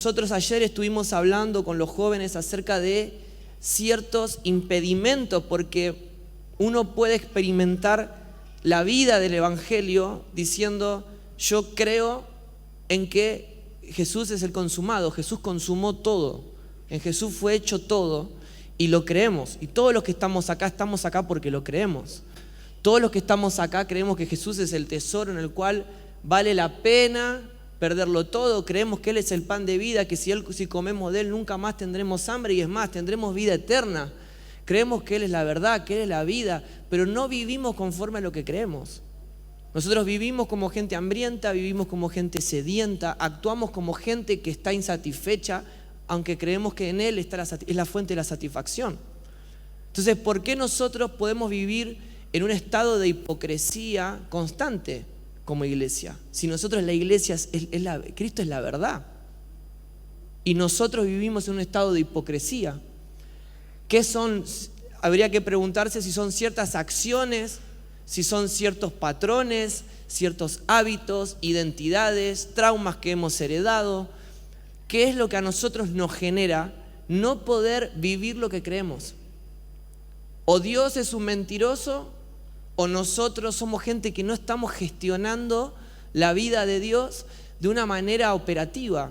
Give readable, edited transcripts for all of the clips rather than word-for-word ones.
Nosotros ayer estuvimos hablando con los jóvenes acerca de ciertos impedimentos, porque uno puede experimentar la vida del Evangelio diciendo: yo creo en que Jesús es el consumado, Jesús consumó todo, en Jesús fue hecho todo, y lo creemos. Y todos los que estamos acá porque lo creemos. Todos los que estamos acá creemos que Jesús es el tesoro en el cual vale la pena perderlo todo. Creemos que Él es el pan de vida, que si comemos de Él nunca más tendremos hambre, y es más, tendremos vida eterna. Creemos que Él es la verdad, que Él es la vida, pero no vivimos conforme a lo que creemos. Nosotros vivimos como gente hambrienta, vivimos como gente sedienta, actuamos como gente que está insatisfecha, aunque creemos que en Él es la fuente de la satisfacción. Entonces, ¿por qué nosotros podemos vivir en un estado de hipocresía constante como iglesia? Si nosotros, la iglesia, Cristo es la verdad, y nosotros vivimos en un estado de hipocresía. ¿Qué son? Habría que preguntarse si son ciertas acciones, si son ciertos patrones, ciertos hábitos, identidades, traumas que hemos heredado. ¿Qué es lo que a nosotros nos genera no poder vivir lo que creemos? O Dios es un mentiroso, o nosotros somos gente que no estamos gestionando la vida de Dios de una manera operativa.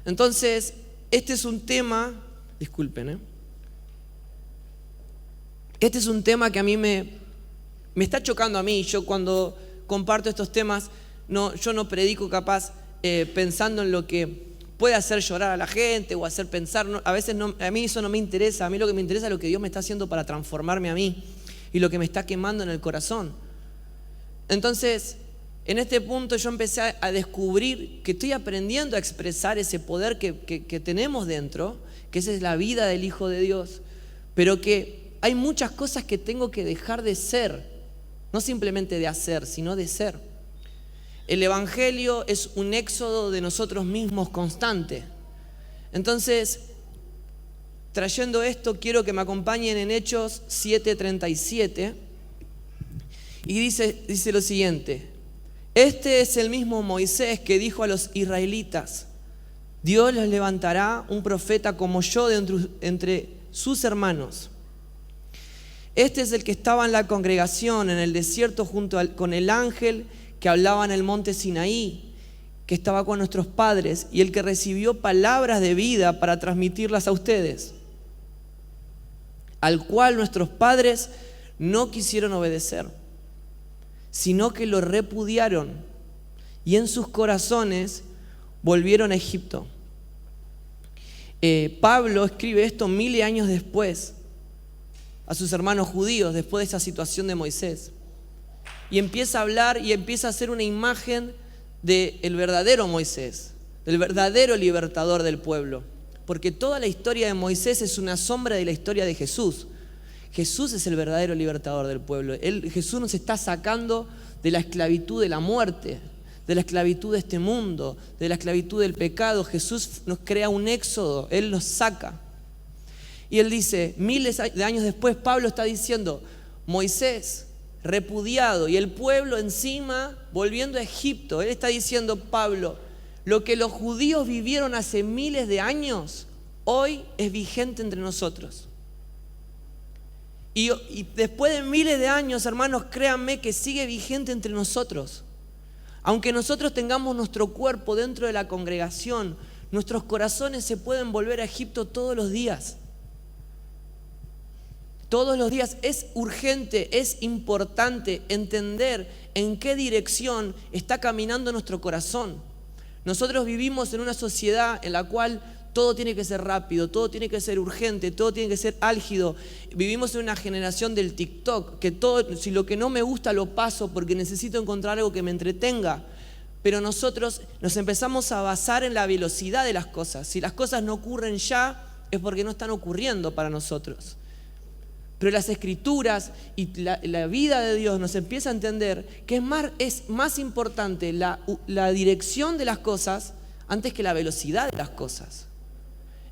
Entonces, este es un tema, disculpen, este es un tema que a mí me está chocando a mí. Yo cuando comparto estos temas, yo no predico capaz pensando en lo que puede hacer llorar a la gente o hacer pensar. A veces a mí eso no me interesa. A mí lo que me interesa es lo que Dios me está haciendo para transformarme a mí y lo que me está quemando en el corazón. Entonces, en este punto yo empecé a descubrir que estoy aprendiendo a expresar ese poder que tenemos dentro, que esa es la vida del Hijo de Dios, pero que hay muchas cosas que tengo que dejar de ser, no simplemente de hacer, sino de ser. El Evangelio es un éxodo de nosotros mismos constante. Entonces, trayendo esto, quiero que me acompañen en Hechos 7:37, y dice lo siguiente: este es el mismo Moisés que dijo a los israelitas: Dios les levantará un profeta como yo de entre sus hermanos. Este es el que estaba en la congregación en el desierto con el ángel que hablaba en el monte Sinaí, que estaba con nuestros padres, y el que recibió palabras de vida para transmitirlas a ustedes, al cual nuestros padres no quisieron obedecer, sino que lo repudiaron, y en sus corazones volvieron a Egipto. Pablo escribe esto 1000 años después a sus hermanos judíos, después de esa situación de Moisés, y empieza a hablar y empieza a hacer una imagen del verdadero Moisés, del verdadero libertador del pueblo, porque toda la historia de Moisés es una sombra de la historia de Jesús. Jesús es el verdadero libertador del pueblo. Jesús nos está sacando de la esclavitud de la muerte, de la esclavitud de este mundo, de la esclavitud del pecado. Jesús nos crea un éxodo, Él nos saca. Y Él dice, miles de años después, Pablo está diciendo: Moisés repudiado y el pueblo encima volviendo a Egipto. Él está diciendo, Pablo, lo que los judíos vivieron hace miles de años, hoy es vigente entre nosotros. Y después de miles de años, hermanos, créanme que sigue vigente entre nosotros. Aunque nosotros tengamos nuestro cuerpo dentro de la congregación, nuestros corazones se pueden volver a Egipto todos los días. Todos los días. Es urgente, es importante entender en qué dirección está caminando nuestro corazón. Nosotros vivimos en una sociedad en la cual todo tiene que ser rápido, todo tiene que ser urgente, todo tiene que ser álgido. Vivimos en una generación del TikTok, que todo, si lo que no me gusta lo paso porque necesito encontrar algo que me entretenga. Pero nosotros nos empezamos a basar en la velocidad de las cosas. Si las cosas no ocurren ya, es porque no están ocurriendo para nosotros. Pero las Escrituras y la vida de Dios nos empieza a entender que es más importante la dirección de las cosas antes que la velocidad de las cosas.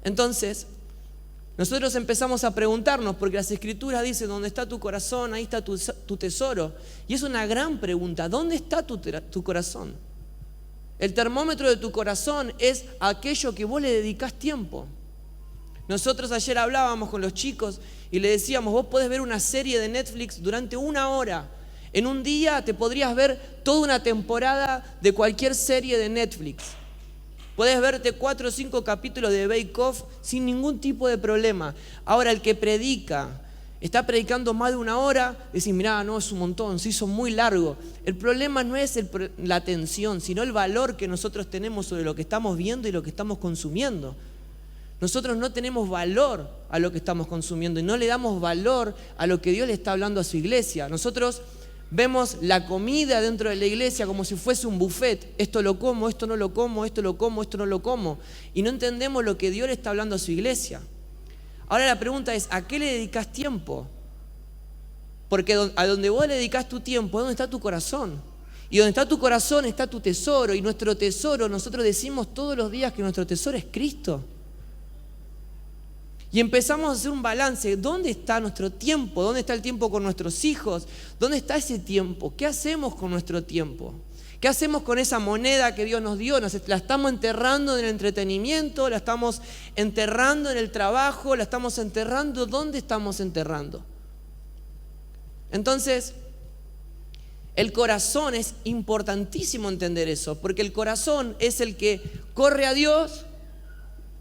Entonces, nosotros empezamos a preguntarnos, porque las Escrituras dicen: donde está tu corazón, ahí está tu tesoro. Y es una gran pregunta: ¿dónde está tu corazón? El termómetro de tu corazón es aquello que vos le dedicás tiempo. Nosotros ayer hablábamos con los chicos y le decíamos, vos podés ver una serie de Netflix durante 1 hora. En un día te podrías ver toda una temporada de cualquier serie de Netflix. Podés verte 4 o 5 capítulos de Bake Off sin ningún tipo de problema. Ahora, el que predica, está predicando más de 1 hora, decís, mirá, no, es un montón, se hizo muy largo. El problema no es la atención, sino el valor que nosotros tenemos sobre lo que estamos viendo y lo que estamos consumiendo. Nosotros no tenemos valor a lo que estamos consumiendo y no le damos valor a lo que Dios le está hablando a su iglesia. Nosotros vemos la comida dentro de la iglesia como si fuese un buffet. Esto lo como, esto no lo como, esto lo como, esto no lo como. Y no entendemos lo que Dios le está hablando a su iglesia. Ahora la pregunta es, ¿a qué le dedicas tiempo? Porque a donde vos le dedicas tu tiempo es donde está tu corazón. Y donde está tu corazón está tu tesoro. Y nuestro tesoro, nosotros decimos todos los días que nuestro tesoro es Cristo. Y empezamos a hacer un balance. ¿Dónde está nuestro tiempo? ¿Dónde está el tiempo con nuestros hijos? ¿Dónde está ese tiempo? ¿Qué hacemos con nuestro tiempo? ¿Qué hacemos con esa moneda que Dios nos dio? ¿La estamos enterrando en el entretenimiento? ¿La estamos enterrando en el trabajo? ¿La estamos enterrando? ¿Dónde estamos enterrando? Entonces, el corazón es importantísimo entender eso, porque el corazón es el que corre a Dios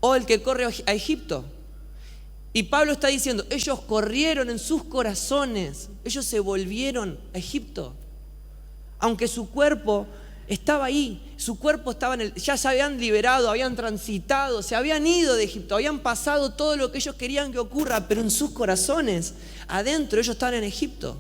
o el que corre a Egipto. Y Pablo está diciendo, ellos corrieron en sus corazones, ellos se volvieron a Egipto. Aunque su cuerpo estaba ahí, su cuerpo estaba ya se habían liberado, habían transitado, se habían ido de Egipto, habían pasado todo lo que ellos querían que ocurra, pero en sus corazones, adentro, ellos estaban en Egipto.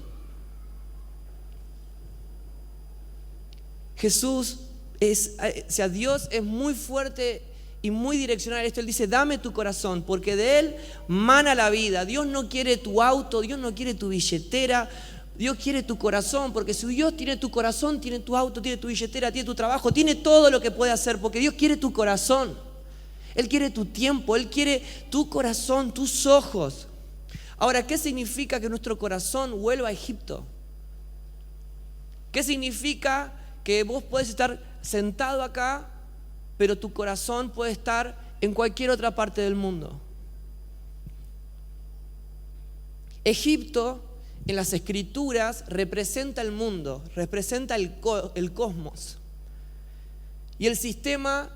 Dios es muy fuerte y muy direccional esto. Él dice, dame tu corazón, porque de él mana la vida. Dios no quiere tu auto, Dios no quiere tu billetera, Dios quiere tu corazón, porque si Dios tiene tu corazón, tiene tu auto, tiene tu billetera, tiene tu trabajo, tiene todo lo que puede hacer, porque Dios quiere tu corazón. Él quiere tu tiempo, Él quiere tu corazón, tus ojos. Ahora, ¿qué significa que nuestro corazón vuelva a Egipto? ¿Qué significa que vos podés estar sentado acá, pero tu corazón puede estar en cualquier otra parte del mundo? Egipto en las escrituras representa el mundo, representa el cosmos. Y el sistema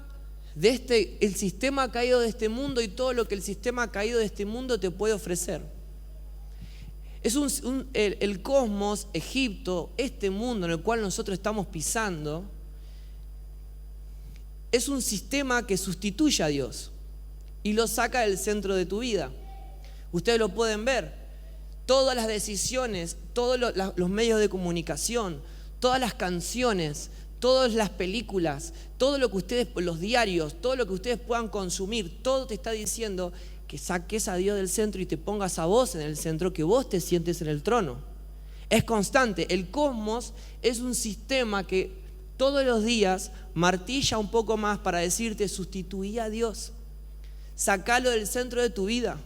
caído de este mundo y todo lo que el sistema caído de este mundo te puede ofrecer. Es el cosmos, Egipto, este mundo en el cual nosotros estamos pisando, es un sistema que sustituye a Dios y lo saca del centro de tu vida. Ustedes lo pueden ver. Todas las decisiones, todos los medios de comunicación, todas las canciones, todas las películas, todo lo que ustedes, los diarios, todo lo que ustedes puedan consumir, todo te está diciendo que saques a Dios del centro y te pongas a vos en el centro, que vos te sientes en el trono. Es constante. El cosmos es un sistema que todos los días martilla un poco más para decirte, sustituí a Dios, sacalo del centro de tu vida.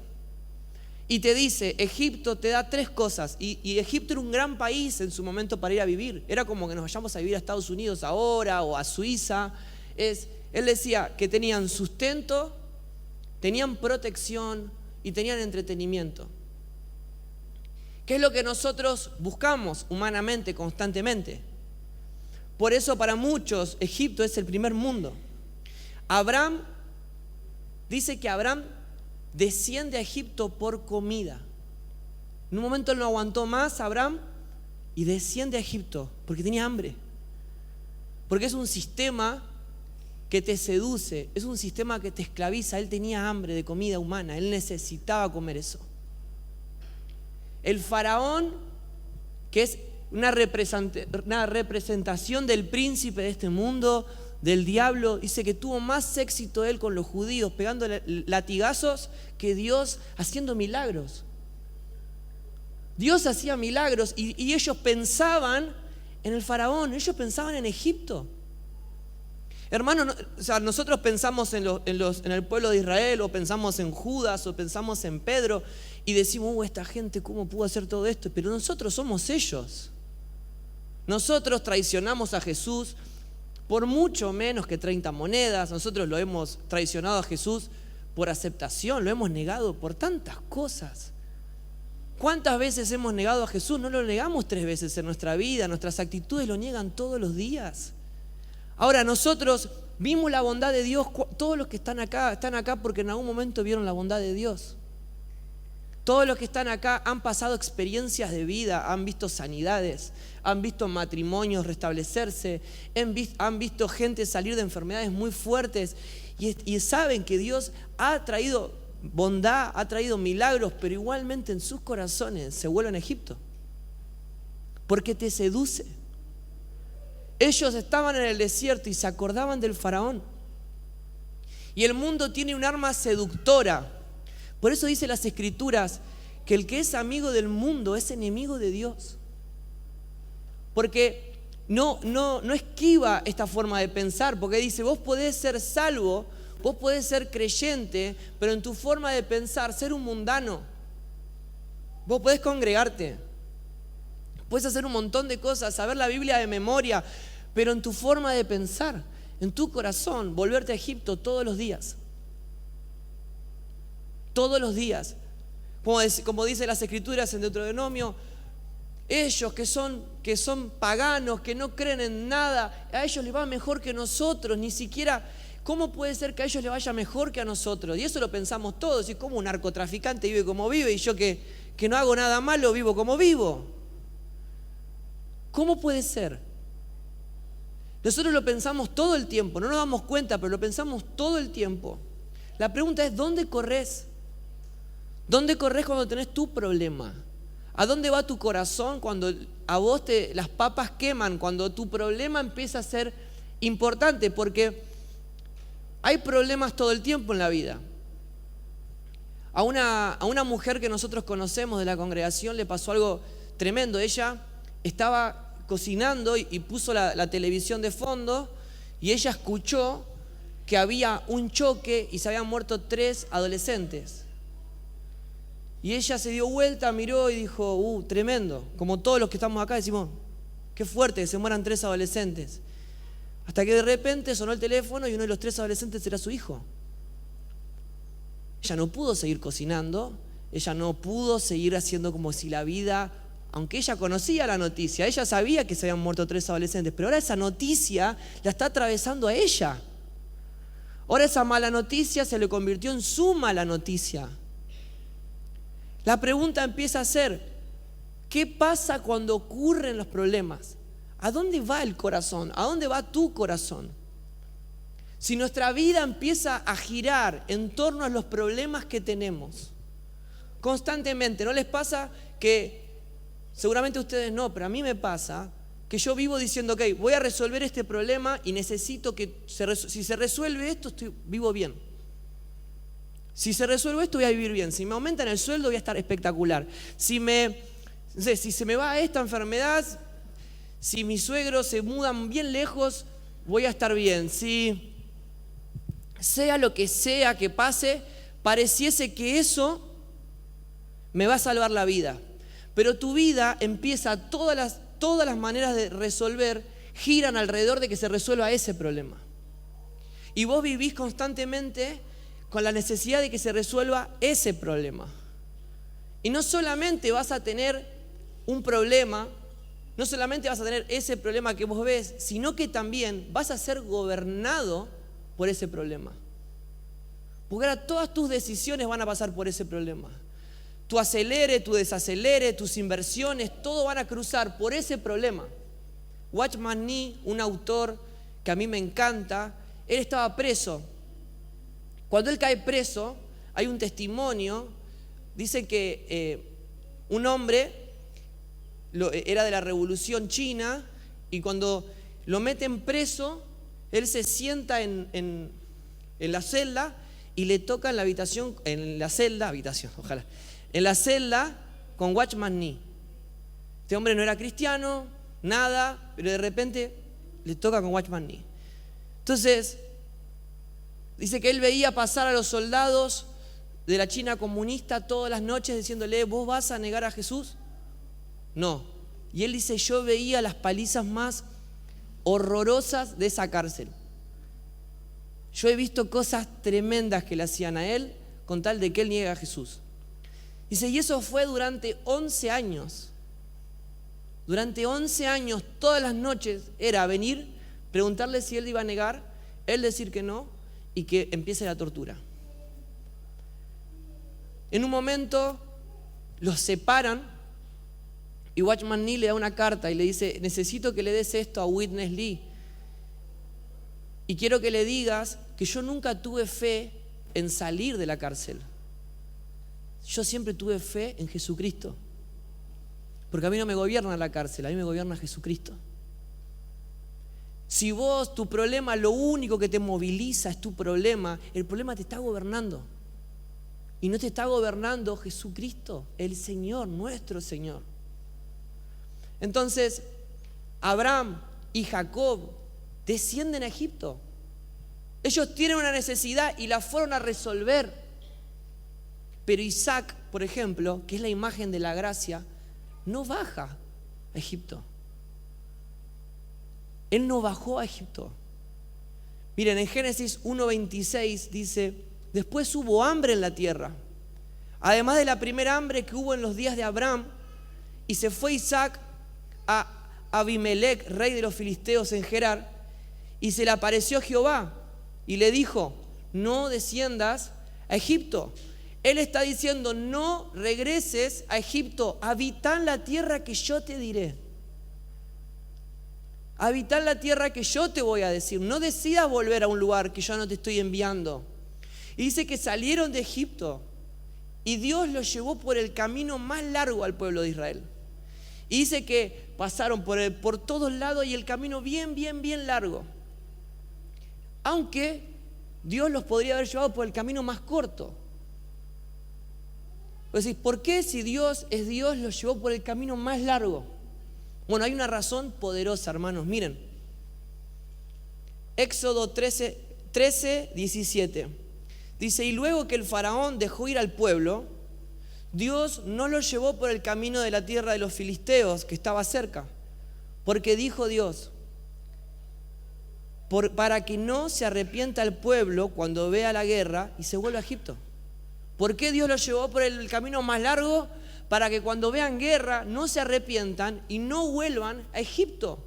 Y te dice, Egipto te da 3 cosas. Y Egipto era un gran país en su momento para ir a vivir. Era como que nos vayamos a vivir a Estados Unidos ahora o a Suiza. Él decía que tenían sustento, tenían protección y tenían entretenimiento. ¿Qué es lo que nosotros buscamos humanamente, constantemente? Por eso para muchos Egipto es el primer mundo. Abraham, dice que Abraham desciende a Egipto por comida. En un momento él no aguantó más, Abraham, y desciende a Egipto porque tenía hambre. Porque es un sistema que te seduce, es un sistema que te esclaviza. Él tenía hambre de comida humana, él necesitaba comer eso. El faraón, que es una representación del príncipe de este mundo, del diablo, dice que tuvo más éxito él con los judíos pegando latigazos que Dios haciendo milagros. Dios hacía milagros y ellos pensaban en el faraón, ellos pensaban en Egipto. Hermano, nosotros pensamos en el pueblo de Israel, o pensamos en Judas, o pensamos en Pedro, y decimos, esta gente, ¿cómo pudo hacer todo esto? Pero nosotros somos ellos. Nosotros traicionamos a Jesús, por mucho menos que 30 monedas. Nosotros lo hemos traicionado a Jesús por aceptación, lo hemos negado por tantas cosas. ¿Cuántas veces hemos negado a Jesús? No lo negamos 3 veces en nuestra vida, nuestras actitudes lo niegan todos los días. Ahora nosotros vimos la bondad de Dios, todos los que están acá porque en algún momento vieron la bondad de Dios. Todos los que están acá han pasado experiencias de vida, han visto sanidades, han visto matrimonios restablecerse, han visto gente salir de enfermedades muy fuertes y saben que Dios ha traído bondad, ha traído milagros, pero igualmente en sus corazones se vuelven a Egipto. Porque te seduce. Ellos estaban en el desierto y se acordaban del faraón. Y el mundo tiene un arma seductora. Por eso dice las Escrituras que el que es amigo del mundo es enemigo de Dios. Porque no esquiva esta forma de pensar, porque dice, vos podés ser salvo, vos podés ser creyente, pero en tu forma de pensar, ser un mundano. Vos podés congregarte, podés hacer un montón de cosas, saber la Biblia de memoria, pero en tu forma de pensar, en tu corazón, volverte a Egipto todos los días. Todos los días. Como dice las Escrituras en Deuteronomio, ellos que son paganos, que no creen en nada, a ellos les va mejor que nosotros, ni siquiera, ¿cómo puede ser que a ellos les vaya mejor que a nosotros? Y eso lo pensamos todos, y como un narcotraficante vive como vive, y yo que no hago nada malo vivo como vivo. ¿Cómo puede ser? Nosotros lo pensamos todo el tiempo, no nos damos cuenta, pero lo pensamos todo el tiempo. La pregunta es, ¿dónde corres? ¿Dónde corres cuando tenés tu problema? ¿A dónde va tu corazón cuando a vos las papas queman? Cuando tu problema empieza a ser importante, porque hay problemas todo el tiempo en la vida. A una mujer que nosotros conocemos de la congregación le pasó algo tremendo. Ella estaba cocinando y puso la televisión de fondo y ella escuchó que había un choque y se habían muerto 3 adolescentes. Y ella se dio vuelta, miró y dijo, tremendo. Como todos los que estamos acá decimos, qué fuerte que se mueran 3 adolescentes. Hasta que de repente sonó el teléfono y uno de los 3 adolescentes era su hijo. Ella no pudo seguir cocinando, ella no pudo seguir haciendo como si la vida, aunque ella conocía la noticia, ella sabía que se habían muerto 3 adolescentes, pero ahora esa noticia la está atravesando a ella. Ahora esa mala noticia se le convirtió en su mala noticia. La pregunta empieza a ser, ¿qué pasa cuando ocurren los problemas? ¿A dónde va el corazón? ¿A dónde va tu corazón? Si nuestra vida empieza a girar en torno a los problemas que tenemos constantemente, ¿no les pasa que, seguramente a ustedes no, pero a mí me pasa que yo vivo diciendo, ok, voy a resolver este problema y necesito que, si se resuelve esto, vivo bien. Si se resuelve esto, voy a vivir bien. Si me aumentan el sueldo, voy a estar espectacular. Si se me va esta enfermedad, si mis suegros se mudan bien lejos, voy a estar bien. Si sea lo que sea que pase, pareciese que eso me va a salvar la vida. Pero tu vida empieza, todas las maneras de resolver giran alrededor de que se resuelva ese problema. Y vos vivís constantemente con la necesidad de que se resuelva ese problema. Y no solamente vas a tener un problema, no solamente vas a tener ese problema que vos ves, sino que también vas a ser gobernado por ese problema. Porque ahora todas tus decisiones van a pasar por ese problema. Tu acelere, tu desacelere, tus inversiones, todo van a cruzar por ese problema. Watchman Nee, un autor que a mí me encanta, él estaba preso. Cuando él cae preso, hay un testimonio, dice que un hombre era de la Revolución China y cuando lo meten preso, él se sienta en la celda y le toca en la celda con Watchman Nee. Este hombre no era cristiano, nada, pero de repente le toca con Watchman Nee. Entonces, dice que él veía pasar a los soldados de la China comunista todas las noches diciéndole, ¿vos vas a negar a Jesús? No. Y él dice, yo veía las palizas más horrorosas de esa cárcel. Yo he visto cosas tremendas que le hacían a él con tal de que él niegue a Jesús. Dice, y eso fue durante 11 años. Durante 11 años, todas las noches, era venir, preguntarle si él iba a negar, él decir que no, y que empiece la tortura. En un momento los separan y Watchman Nee le da una carta y le dice, necesito que le des esto a Witness Lee. Y quiero que le digas que yo nunca tuve fe en salir de la cárcel. Yo siempre tuve fe en Jesucristo. Porque a mí no me gobierna la cárcel, a mí me gobierna Jesucristo. Si vos, tu problema, lo único que te moviliza es tu problema, el problema te está gobernando. Y no te está gobernando Jesucristo, el Señor, nuestro Señor. Entonces, Abraham y Jacob descienden a Egipto. Ellos tienen una necesidad y la fueron a resolver. Pero Isaac, por ejemplo, que es la imagen de la gracia, no baja a Egipto. Él no bajó a Egipto. Miren, en Génesis 1:26 dice, después hubo hambre en la tierra, además de la primera hambre que hubo en los días de Abraham, y se fue Isaac a Abimelec, rey de los filisteos en Gerar, y se le apareció Jehová y le dijo, no desciendas a Egipto. Él está diciendo, no regreses a Egipto, habita en la tierra que yo te diré. Habita en la tierra que yo te voy a decir. No decidas volver a un lugar que yo no te estoy enviando. Y dice que salieron de Egipto y Dios los llevó por el camino más largo al pueblo de Israel. Y dice que pasaron por todos lados y el camino bien largo. Aunque Dios los podría haber llevado por el camino más corto. Pues decís, ¿por qué si Dios es Dios los llevó por el camino más largo? Bueno, hay una razón poderosa, hermanos. Miren, Éxodo 13:17 dice, y luego que el faraón dejó ir al pueblo, Dios no los llevó por el camino de la tierra de los filisteos que estaba cerca, porque dijo Dios, para que no se arrepienta el pueblo cuando vea la guerra y se vuelva a Egipto. ¿Por qué Dios los llevó por el camino más largo? Para que cuando vean guerra no se arrepientan y no vuelvan a Egipto.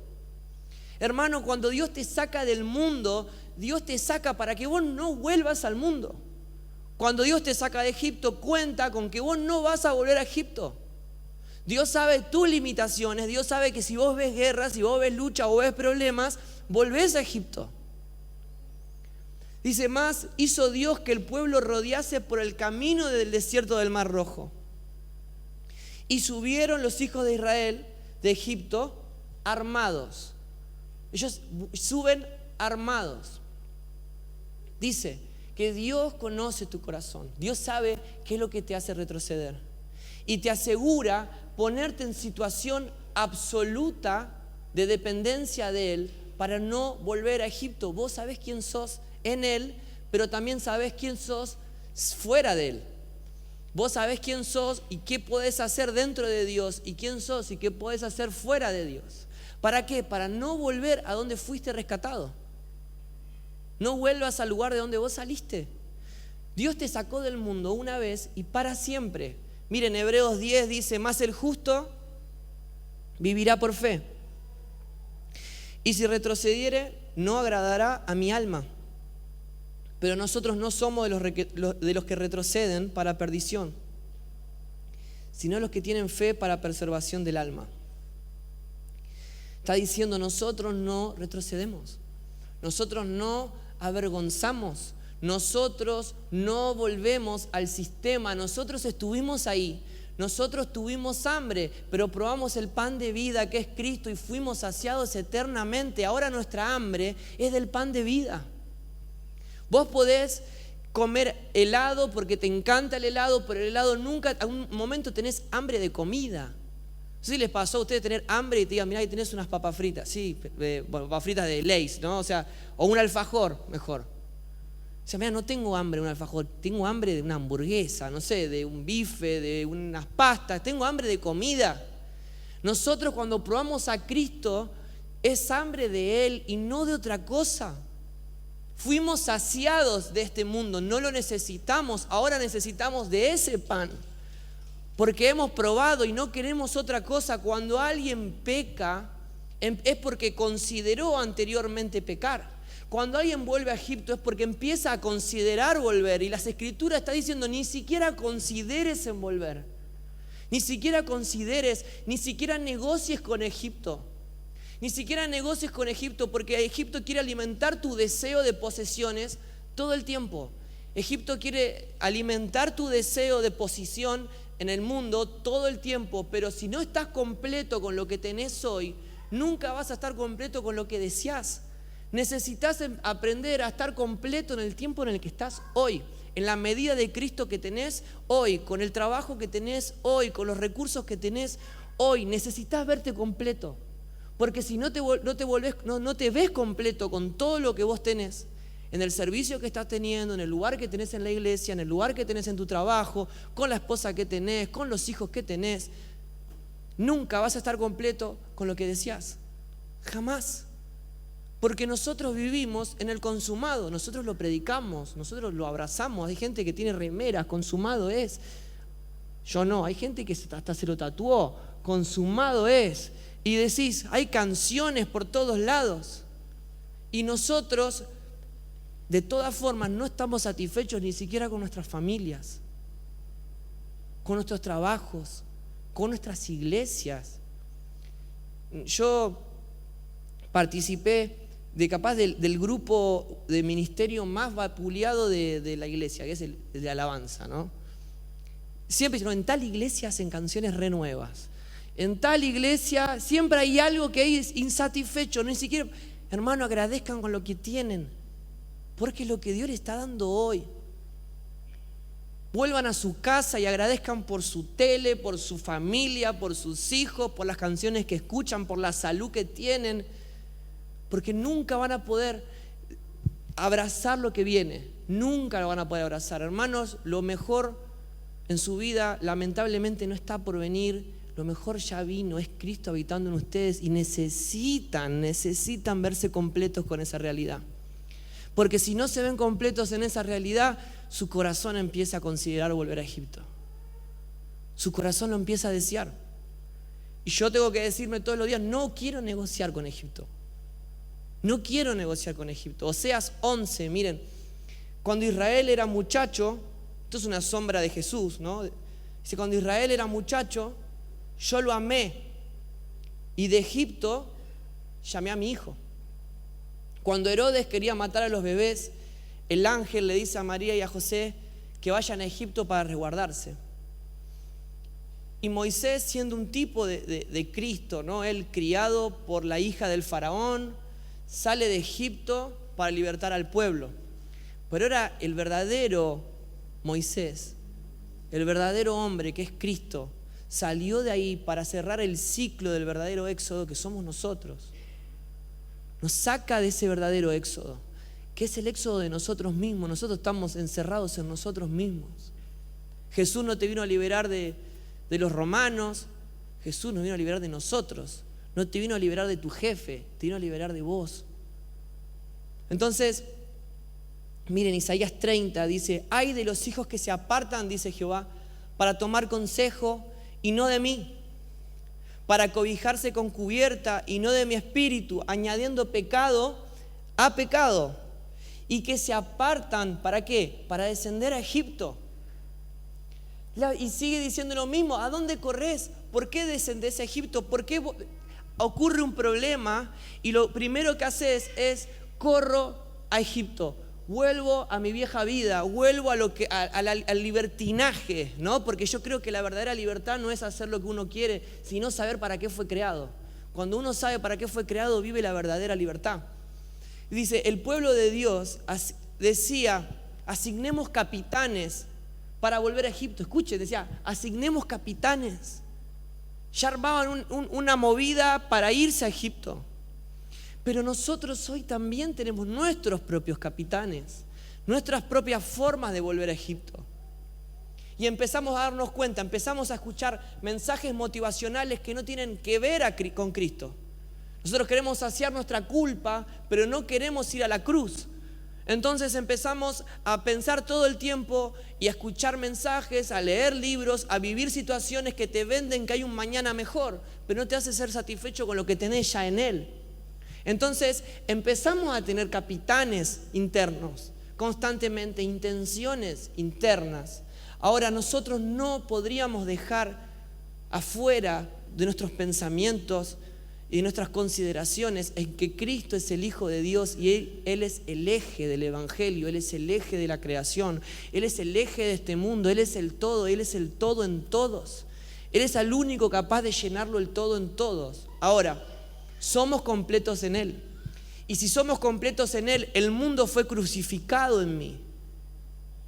Hermano, cuando Dios te saca del mundo, Dios te saca para que vos no vuelvas al mundo. Cuando Dios te saca de Egipto, cuenta con que vos no vas a volver a Egipto. Dios sabe tus limitaciones, Dios sabe que si vos ves guerras, si vos ves lucha o ves problemas, volvés a Egipto. Dice más, hizo Dios que el pueblo rodease por el camino del desierto del Mar Rojo. Y subieron los hijos de Israel de Egipto armados. Ellos suben armados. Dice que Dios conoce tu corazón. Dios sabe qué es lo que te hace retroceder. Y te asegura ponerte en situación absoluta de dependencia de Él para no volver a Egipto. Vos sabés quién sos en Él, pero también sabés quién sos fuera de Él. Vos sabés quién sos y qué podés hacer dentro de Dios y quién sos y qué podés hacer fuera de Dios. ¿Para qué? Para no volver a donde fuiste rescatado. No vuelvas al lugar de donde vos saliste. Dios te sacó del mundo una vez y para siempre. Miren, Hebreos 10 dice, mas el justo vivirá por fe. Y si retrocediere, no agradará a mi alma. Pero nosotros no somos de los que retroceden para perdición, sino los que tienen fe para preservación del alma. Está diciendo, nosotros no retrocedemos, nosotros no avergonzamos, nosotros no volvemos al sistema, nosotros estuvimos ahí, nosotros tuvimos hambre, pero probamos el pan de vida que es Cristo y fuimos saciados eternamente. Ahora nuestra hambre es del pan de vida. Vos podés comer helado porque te encanta el helado, pero el helado nunca, a un momento tenés hambre de comida. No sé si les pasó a ustedes tener hambre y te digan, mirá, ahí tenés unas papas fritas. Sí, papas fritas de Lay's, ¿no? O sea, o un alfajor, mejor. O sea, mirá, no tengo hambre de un alfajor, tengo hambre de una hamburguesa, no sé, de un bife, de unas pastas, tengo hambre de comida. Nosotros cuando probamos a Cristo, es hambre de Él y no de otra cosa. Fuimos saciados de este mundo, no lo necesitamos, ahora necesitamos de ese pan. Porque hemos probado y no queremos otra cosa. Cuando alguien peca, es porque consideró anteriormente pecar. Cuando alguien vuelve a Egipto es porque empieza a considerar volver. Y las Escrituras está diciendo, ni siquiera consideres en volver. Ni siquiera consideres, ni siquiera negocies con Egipto. Ni siquiera negocies con Egipto, porque Egipto quiere alimentar tu deseo de posesiones todo el tiempo. Egipto quiere alimentar tu deseo de posición en el mundo todo el tiempo, pero si no estás completo con lo que tenés hoy, nunca vas a estar completo con lo que deseás. Necesitas aprender a estar completo en el tiempo en el que estás hoy, en la medida de Cristo que tenés hoy, con el trabajo que tenés hoy, con los recursos que tenés hoy. Necesitas verte completo, porque si no te ves completo con todo lo que vos tenés, en el servicio que estás teniendo, en el lugar que tenés en la iglesia, en el lugar que tenés en tu trabajo, con la esposa que tenés, con los hijos que tenés, nunca vas a estar completo con lo que deseás. Jamás. Porque nosotros vivimos en el consumado, nosotros lo predicamos, nosotros lo abrazamos. Hay gente que tiene remeras, consumado es. Yo no, hay gente que hasta se lo tatuó, consumado es. Y decís, hay canciones por todos lados. Y nosotros, de todas formas, no estamos satisfechos ni siquiera con nuestras familias, con nuestros trabajos, con nuestras iglesias. Yo participé del grupo de ministerio más vapuleado de la iglesia, que es el de alabanza, ¿no? Siempre dicen, en tal iglesia hacen canciones renuevas. En tal iglesia siempre hay algo que hay insatisfecho. Ni siquiera, hermano, agradezcan con lo que tienen, porque es lo que Dios le está dando hoy. Vuelvan a su casa y agradezcan por su tele, por su familia, por sus hijos, por las canciones que escuchan, por la salud que tienen, porque nunca van a poder abrazar lo que viene. Nunca lo van a poder abrazar. Hermanos, lo mejor en su vida lamentablemente no está por venir. Lo mejor ya vino, es Cristo habitando en ustedes, y necesitan verse completos con esa realidad. Porque si no se ven completos en esa realidad, su corazón empieza a considerar volver a Egipto. Su corazón lo empieza a desear. Y yo tengo que decirme todos los días, no quiero negociar con Egipto. No quiero negociar con Egipto. Oseas 11, miren, cuando Israel era muchacho, esto es una sombra de Jesús, ¿no? Dice, cuando Israel era muchacho, yo lo amé, y de Egipto llamé a mi hijo. Cuando Herodes quería matar a los bebés, el ángel le dice a María y a José que vayan a Egipto para resguardarse. Y Moisés, siendo un tipo de Cristo, ¿no? Él criado por la hija del faraón, sale de Egipto para libertar al pueblo. Pero era el verdadero Moisés, el verdadero hombre que es Cristo, salió de ahí para cerrar el ciclo del verdadero éxodo que somos nosotros. Nos saca de ese verdadero éxodo, que es el éxodo de nosotros mismos. Nosotros estamos encerrados en nosotros mismos. Jesús no te vino a liberar de los romanos, Jesús nos vino a liberar de nosotros. No te vino a liberar de tu jefe, te vino a liberar de vos. Entonces, miren, Isaías 30 dice, ay de los hijos que se apartan, dice Jehová, para tomar consejo y no de mí, para cobijarse con cubierta y no de mi espíritu, añadiendo pecado a pecado, y que se apartan, ¿para qué? Para descender a Egipto. Y sigue diciendo lo mismo, ¿a dónde corres? ¿Por qué descendés a Egipto? ¿Por qué ocurre un problema y lo primero que haces es corro a Egipto? Vuelvo a mi vieja vida, vuelvo al libertinaje, ¿no? Porque yo creo que la verdadera libertad no es hacer lo que uno quiere, sino saber para qué fue creado. Cuando uno sabe para qué fue creado, vive la verdadera libertad. Y dice, el pueblo de Dios decía, asignemos capitanes para volver a Egipto. Escuchen, decía, asignemos capitanes. Ya armaban una movida para irse a Egipto. Pero nosotros hoy también tenemos nuestros propios capitanes, nuestras propias formas de volver a Egipto. Y empezamos a darnos cuenta, empezamos a escuchar mensajes motivacionales que no tienen que ver con Cristo. Nosotros queremos saciar nuestra culpa, pero no queremos ir a la cruz. Entonces empezamos a pensar todo el tiempo y a escuchar mensajes, a leer libros, a vivir situaciones que te venden que hay un mañana mejor, pero no te hace ser satisfecho con lo que tenés ya en Él. Entonces empezamos a tener capitanes internos, constantemente intenciones internas. Ahora nosotros no podríamos dejar afuera de nuestros pensamientos y de nuestras consideraciones en que Cristo es el Hijo de Dios y Él es el eje del Evangelio, Él es el eje de la creación, Él es el eje de este mundo, Él es el todo en todos. Él es el único capaz de llenarlo el todo en todos. Ahora, somos completos en Él. Y si somos completos en Él, el mundo fue crucificado en mí.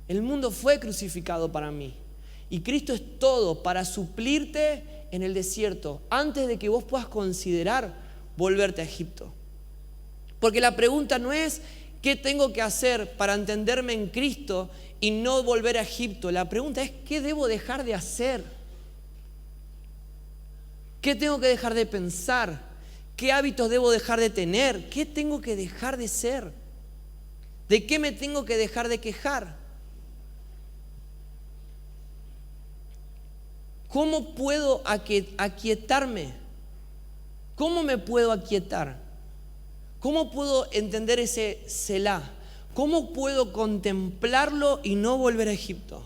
El mundo fue crucificado para mí. Y Cristo es todo para suplirte en el desierto, antes de que vos puedas considerar volverte a Egipto. Porque la pregunta no es ¿qué tengo que hacer para entenderme en Cristo y no volver a Egipto? La pregunta es ¿qué debo dejar de hacer? ¿Qué tengo que dejar de pensar? ¿Qué hábitos debo dejar de tener? ¿Qué tengo que dejar de ser? ¿De qué me tengo que dejar de quejar? ¿Cómo puedo aquietarme? ¿Cómo me puedo aquietar? ¿Cómo puedo entender ese Selah? ¿Cómo puedo contemplarlo y no volver a Egipto?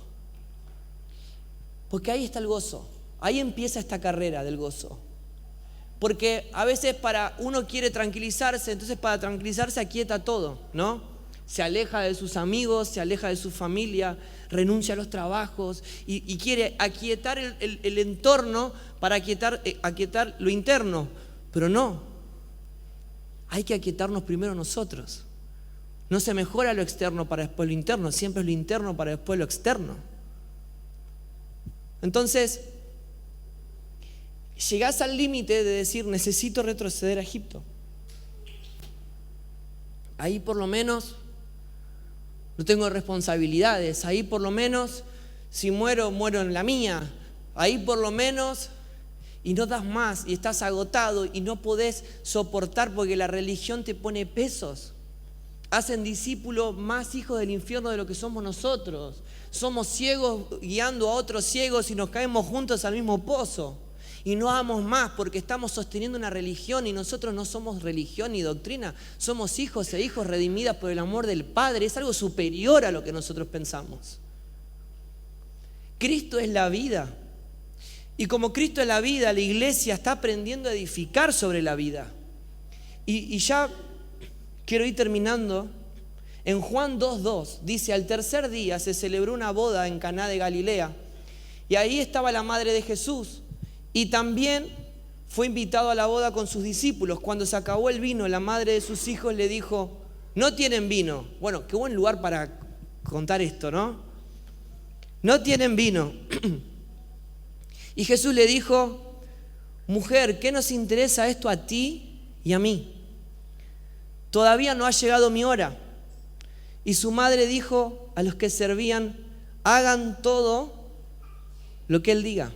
Porque ahí está el gozo. Ahí empieza esta carrera del gozo. Porque a veces uno quiere tranquilizarse, entonces para tranquilizarse aquieta todo, ¿no? Se aleja de sus amigos, se aleja de su familia, renuncia a los trabajos y quiere aquietar el entorno para aquietar lo interno. Pero no, hay que aquietarnos primero nosotros. No se mejora lo externo para después lo interno, siempre es lo interno para después lo externo. Entonces, llegás al límite de decir, necesito retroceder a Egipto. Ahí por lo menos no tengo responsabilidades. Ahí por lo menos, si muero, muero en la mía. Ahí por lo menos, y no das más, y estás agotado, y no podés soportar porque la religión te pone pesos. Hacen discípulos más hijos del infierno de lo que somos nosotros. Somos ciegos guiando a otros ciegos y nos caemos juntos al mismo pozo. Y no damos más porque estamos sosteniendo una religión y nosotros no somos religión ni doctrina. Somos hijos e hijos redimidas por el amor del Padre. Es algo superior a lo que nosotros pensamos. Cristo es la vida. Y como Cristo es la vida, la iglesia está aprendiendo a edificar sobre la vida. Y ya quiero ir terminando. En Juan 2:2 dice, al tercer día se celebró una boda en Caná de Galilea. Y ahí estaba la madre de Jesús. Y también fue invitado a la boda con sus discípulos. Cuando se acabó el vino, la madre de sus hijos le dijo, no tienen vino. Bueno, qué buen lugar para contar esto, ¿no? No tienen vino. Y Jesús le dijo, mujer, ¿qué nos interesa esto a ti y a mí? Todavía no ha llegado mi hora. Y su madre dijo a los que servían, hagan todo lo que él diga.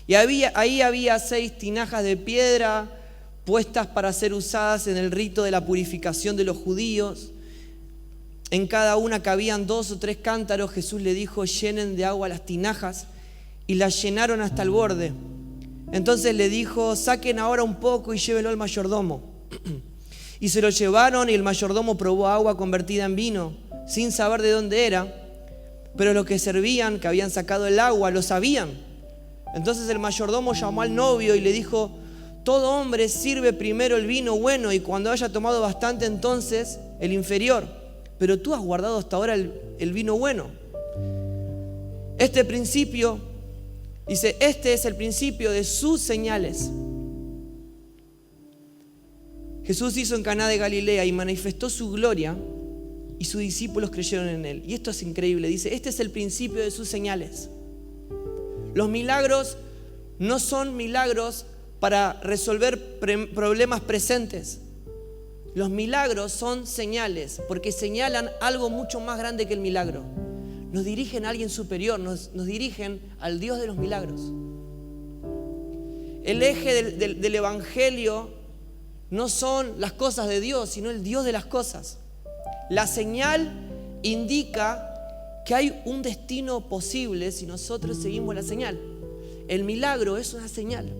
Y ahí había 6 tinajas de piedra puestas para ser usadas en el rito de la purificación de los judíos. En cada una cabían 2 o 3 cántaros. Jesús le dijo, llenen de agua las tinajas, y las llenaron hasta el borde. Entonces le dijo, saquen ahora un poco y llévenlo al mayordomo. Y se lo llevaron y el mayordomo probó agua convertida en vino, sin saber de dónde era. Pero los que servían, que habían sacado el agua, lo sabían. Entonces el mayordomo llamó al novio y le dijo, todo hombre sirve primero el vino bueno y cuando haya tomado bastante entonces el inferior. Pero tú has guardado hasta ahora el vino bueno. Este principio, dice, este es el principio de sus señales. Jesús hizo en Caná de Galilea y manifestó su gloria y sus discípulos creyeron en él. Y esto es increíble, dice, este es el principio de sus señales. Los milagros no son milagros para resolver problemas presentes. Los milagros son señales, porque señalan algo mucho más grande que el milagro. Nos dirigen a alguien superior, nos dirigen al Dios de los milagros. El eje del Evangelio no son las cosas de Dios, sino el Dios de las cosas. La señal indica que hay un destino posible si nosotros seguimos la señal. El milagro es una señal.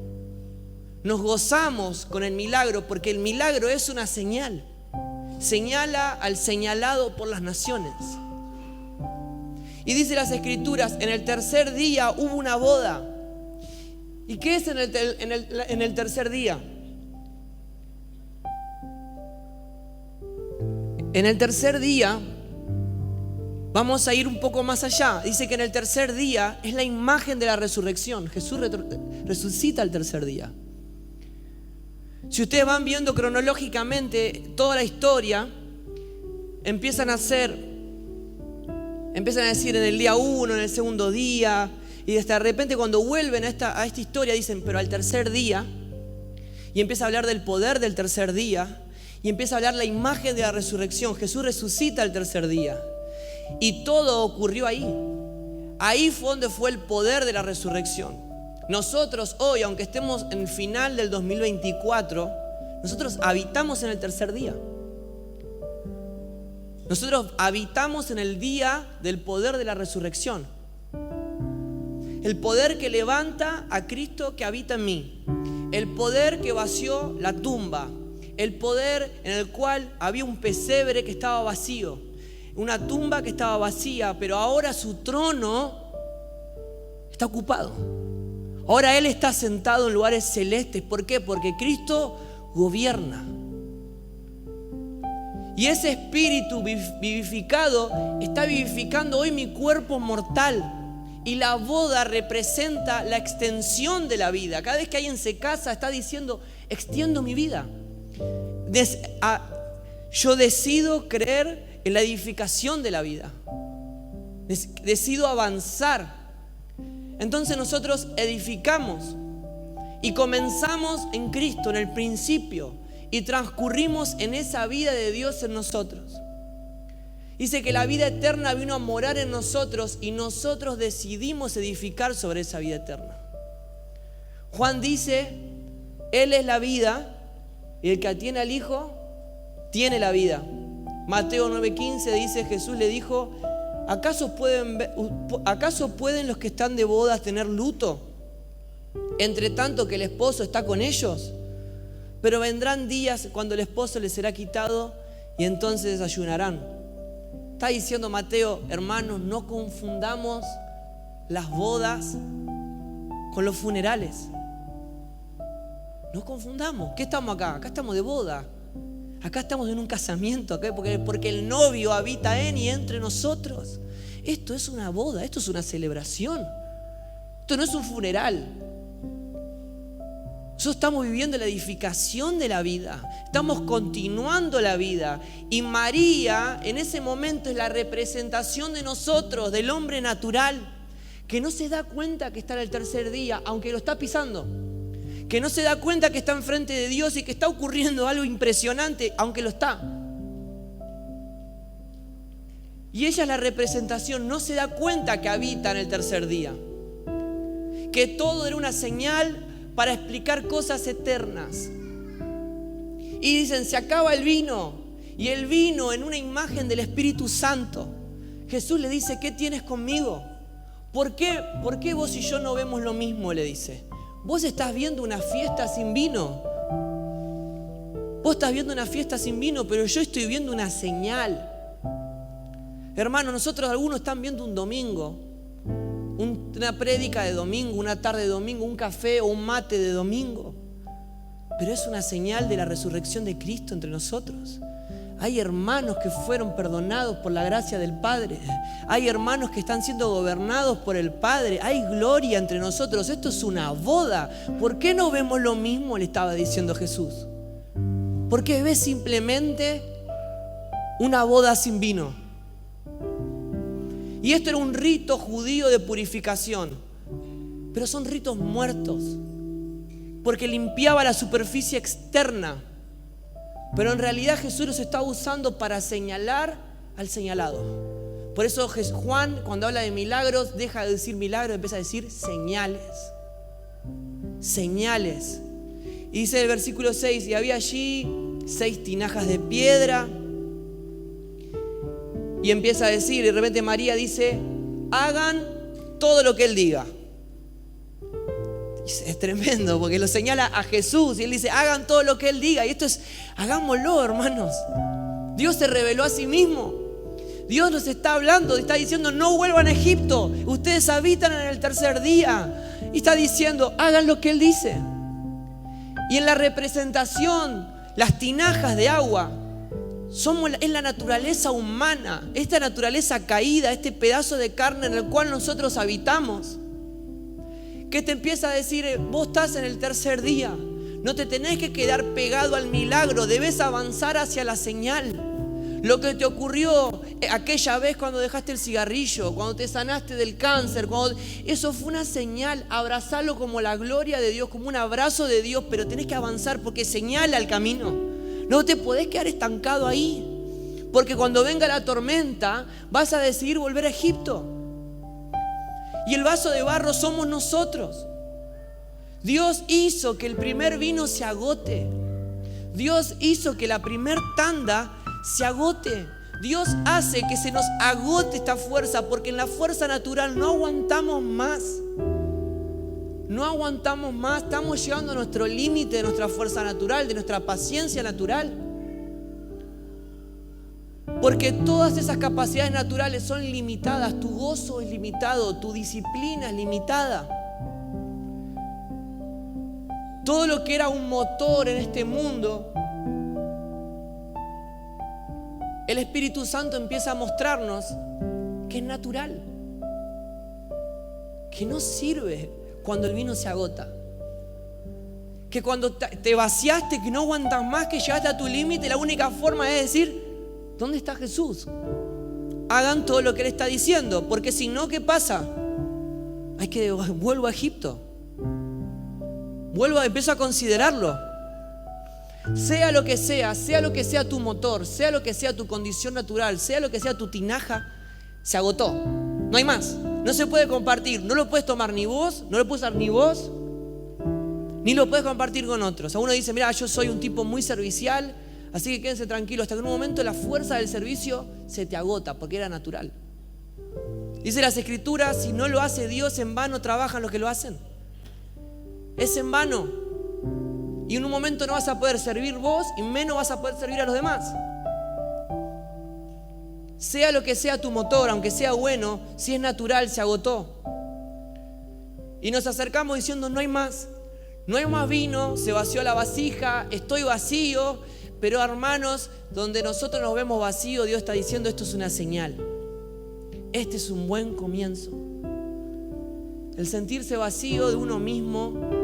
Nos gozamos con el milagro porque el milagro es una señal. Señala al señalado por las naciones. Y dice las Escrituras, en el tercer día hubo una boda. ¿Y qué es en el tercer día? En el tercer día, vamos a ir un poco más allá. Dice que en el tercer día es la imagen de la resurrección. Jesús resucita el tercer día. Si ustedes van viendo cronológicamente toda la historia, empiezan a decir en el día 1, en el segundo día, y hasta de repente cuando vuelven a esta historia dicen, pero al tercer día, y empieza a hablar del poder del tercer día, y empieza a hablar la imagen de la resurrección. Jesús resucita el tercer día, y todo ocurrió ahí. Ahí fue donde fue el poder de la resurrección. Nosotros hoy, aunque estemos en el final del 2024, nosotros habitamos en el tercer día. Nosotros habitamos en el día del poder de la resurrección. El poder que levanta a Cristo que habita en mí. El poder que vació la tumba. El poder en el cual había un pesebre que estaba vacío. Una tumba que estaba vacía, pero ahora su trono está ocupado. Ahora Él está sentado en lugares celestes. ¿Por qué? Porque Cristo gobierna. Y ese espíritu vivificado está vivificando hoy mi cuerpo mortal. Y la boda representa la extensión de la vida. Cada vez que alguien se casa está diciendo, extiendo mi vida. Yo decido creer en la edificación de la vida. Decido avanzar. Entonces nosotros edificamos y comenzamos en Cristo, en el principio, y transcurrimos en esa vida de Dios en nosotros. Dice que la vida eterna vino a morar en nosotros y nosotros decidimos edificar sobre esa vida eterna. Juan dice, Él es la vida y el que tiene al Hijo tiene la vida. Mateo 9:15 dice, Jesús le dijo, ¿acaso pueden los que están de bodas tener luto, entre tanto que el esposo está con ellos? Pero vendrán días cuando el esposo les será quitado y entonces desayunarán. Está diciendo Mateo, hermanos, no confundamos las bodas con los funerales. No confundamos. ¿Qué estamos acá? Acá estamos de boda. Acá estamos en un casamiento, ¿okay? Porque el novio habita en y entre nosotros. Esto es una boda, esto es una celebración. Esto no es un funeral. Nosotros estamos viviendo la edificación de la vida. Estamos continuando la vida. Y María en ese momento es la representación de nosotros, del hombre natural, que no se da cuenta que está en el tercer día, aunque lo está pisando. Que no se da cuenta que está enfrente de Dios y que está ocurriendo algo impresionante, aunque lo está. Y ella es la representación, no se da cuenta que habita en el tercer día. Que todo era una señal para explicar cosas eternas. Y dicen, se acaba el vino. Y el vino en una imagen del Espíritu Santo. Jesús le dice, ¿qué tienes conmigo? ¿Por qué vos y yo no vemos lo mismo? Le dice. Vos estás viendo una fiesta sin vino. Vos estás viendo una fiesta sin vino, pero yo estoy viendo una señal. Hermano, nosotros algunos están viendo un domingo, una prédica de domingo, una tarde de domingo, un café o un mate de domingo. Pero es una señal de la resurrección de Cristo entre nosotros. Hay hermanos que fueron perdonados por la gracia del Padre. Hay hermanos que están siendo gobernados por el Padre. Hay gloria entre nosotros. Esto es una boda. ¿Por qué no vemos lo mismo? Le estaba diciendo Jesús. ¿Por qué ves simplemente una boda sin vino? Y esto era un rito judío de purificación. Pero son ritos muertos. Porque limpiaba la superficie externa. Pero en realidad Jesús los estaba usando para señalar al señalado. Por eso Juan, cuando habla de milagros, deja de decir milagros, empieza a decir señales. Señales. Y dice el versículo 6, y había allí 6 tinajas de piedra. Y empieza a decir, y de repente María dice, hagan todo lo que Él diga. Es tremendo porque lo señala a Jesús y Él dice, hagan todo lo que Él diga. Y esto es, hagámoslo, hermanos. Dios se reveló a sí mismo. Dios nos está hablando, está diciendo, no vuelvan a Egipto. Ustedes habitan en el tercer día. Y está diciendo, hagan lo que Él dice. Y en la representación, las tinajas de agua, es la naturaleza humana, esta naturaleza caída, este pedazo de carne en el cual nosotros habitamos. Que te empieza a decir, vos estás en el tercer día, no te tenés que quedar pegado al milagro, debes avanzar hacia la señal. Lo que te ocurrió aquella vez cuando dejaste el cigarrillo, cuando te sanaste del cáncer, eso fue una señal. Abrazalo como la gloria de Dios, como un abrazo de Dios, pero tenés que avanzar porque señala el camino. No te podés quedar estancado ahí, porque cuando venga la tormenta vas a decidir volver a Egipto. Y el vaso de barro somos nosotros. Dios hizo que el primer vino se agote. Dios hizo que la primer tanda se agote. Dios hace que se nos agote esta fuerza, porque en la fuerza natural no aguantamos más. No aguantamos más, estamos llegando a nuestro límite de nuestra fuerza natural, de nuestra paciencia natural. Porque todas esas capacidades naturales son limitadas, tu gozo es limitado, tu disciplina es limitada. Todo lo que era un motor en este mundo, el Espíritu Santo empieza a mostrarnos que es natural, que no sirve cuando el vino se agota, que cuando te vaciaste, que no aguantas más, que llegaste a tu límite, la única forma es decir, ¿dónde está Jesús? Hagan todo lo que Él está diciendo, porque si no, ¿qué pasa? Vuelvo a Egipto, empiezo a considerarlo. Sea lo que sea tu motor, sea lo que sea tu condición natural, sea lo que sea tu tinaja, se agotó. No hay más, no se puede compartir, no lo puedes tomar ni vos, no lo puedes usar ni vos, ni lo puedes compartir con otros. Uno dice, mira, yo soy un tipo muy servicial, así que quédense tranquilos, hasta que en un momento la fuerza del servicio se te agota, porque era natural. Dice las Escrituras, si no lo hace Dios, en vano trabajan los que lo hacen. Es en vano. Y en un momento no vas a poder servir vos y menos vas a poder servir a los demás. Sea lo que sea tu motor, aunque sea bueno, si es natural, se agotó. Y nos acercamos diciendo, no hay más vino, se vació la vasija, estoy vacío. Pero hermanos, donde nosotros nos vemos vacíos, Dios está diciendo, esto es una señal. Este es un buen comienzo. El sentirse vacío de uno mismo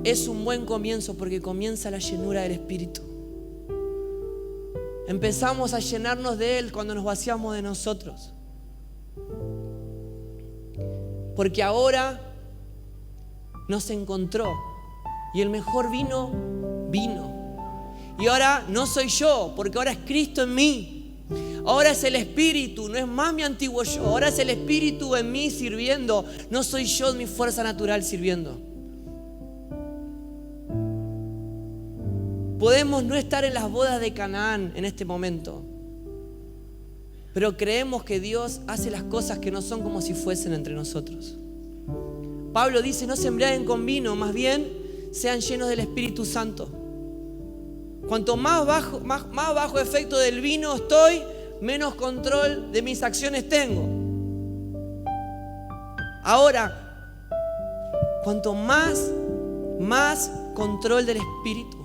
es un buen comienzo, porque comienza la llenura del Espíritu. Empezamos a llenarnos de Él cuando nos vaciamos de nosotros. Porque ahora nos encontró y el mejor vino. Y ahora no soy yo, porque ahora es Cristo en mí. Ahora es el Espíritu, no es más mi antiguo yo. Ahora es el Espíritu en mí sirviendo. No soy yo en mi fuerza natural sirviendo. Podemos no estar en las bodas de Canaán en este momento, pero creemos que Dios hace las cosas que no son como si fuesen entre nosotros. Pablo dice, no se embriaguen con vino, más bien sean llenos del Espíritu Santo. Cuanto más bajo efecto del vino estoy, menos control de mis acciones tengo. Ahora, cuanto más control del Espíritu,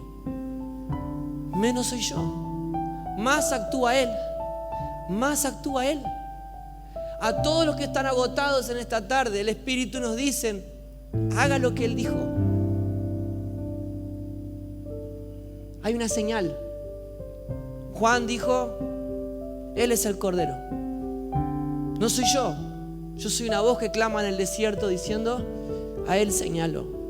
menos soy yo. Más actúa Él. A todos los que están agotados en esta tarde, el Espíritu nos dice, haga lo que Él dijo. Hay una señal. Juan dijo, Él es el Cordero. No soy yo. Yo soy una voz que clama en el desierto diciendo, a Él señalo.